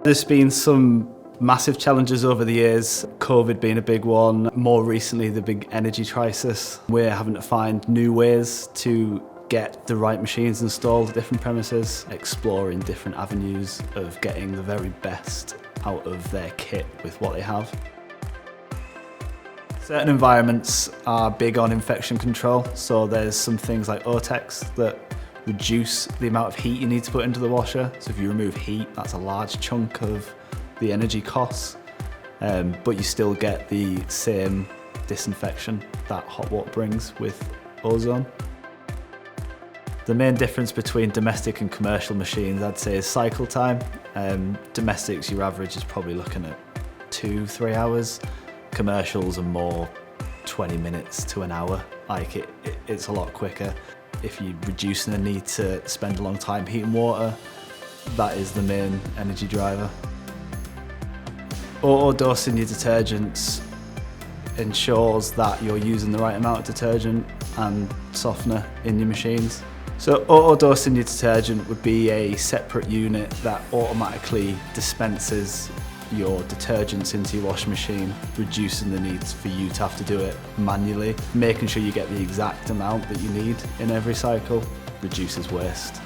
There's been some massive challenges over the years, COVID being a big one, more recently the big energy crisis. We're having to find new ways to get the right machines installed at different premises, exploring different avenues of getting the very best out of their kit with what they have. Certain environments are big on infection control, so there's some things like Otex that reduce the amount of heat you need to put into the washer. So if you remove heat, that's a large chunk of the energy costs, but you still get the same disinfection that hot water brings with ozone. The main difference between domestic and commercial machines, I'd say, is cycle time. Domestics, your average is probably looking at 2-3 hours. Commercials are more 20 minutes to an hour. Like it's a lot quicker. If you're reducing the need to spend a long time heating water, that is the main energy driver. Auto-dosing your detergents ensures that you're using the right amount of detergent and softener in your machines. So auto-dosing your detergent would be a separate unit that automatically dispenses your detergents into your washing machine, reducing the need for you to have to do it manually. Making sure you get the exact amount that you need in every cycle reduces waste.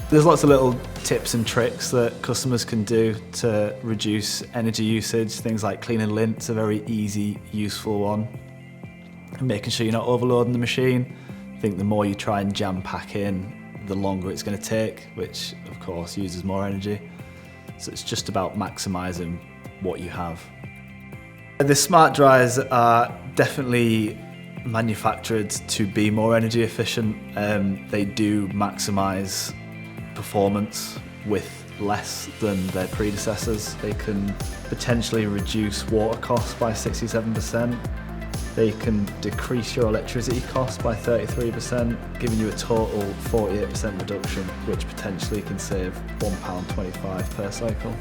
There's lots of little tips and tricks that customers can do to reduce energy usage. Things like cleaning lint's a very easy, useful one. And making sure you're not overloading the machine. I think the more you try and jam pack in, the longer it's going to take, which of course uses more energy. So it's just about maximising what you have. The smart dryers are definitely manufactured to be more energy efficient. They do maximise performance with less than their predecessors. They can potentially reduce water costs by 67%. They can decrease your electricity costs by 33%, giving you a total 48% reduction, which potentially can save £1.25 per cycle.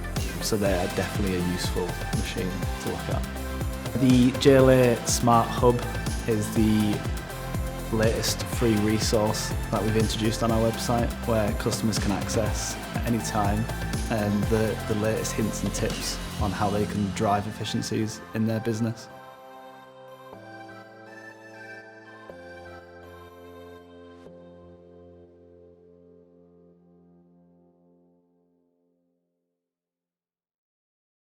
So they are definitely a useful machine to look at. The JLA Smart Hub is the latest free resource that we've introduced on our website, where customers can access at any time the latest hints and tips on how they can drive efficiencies in their business.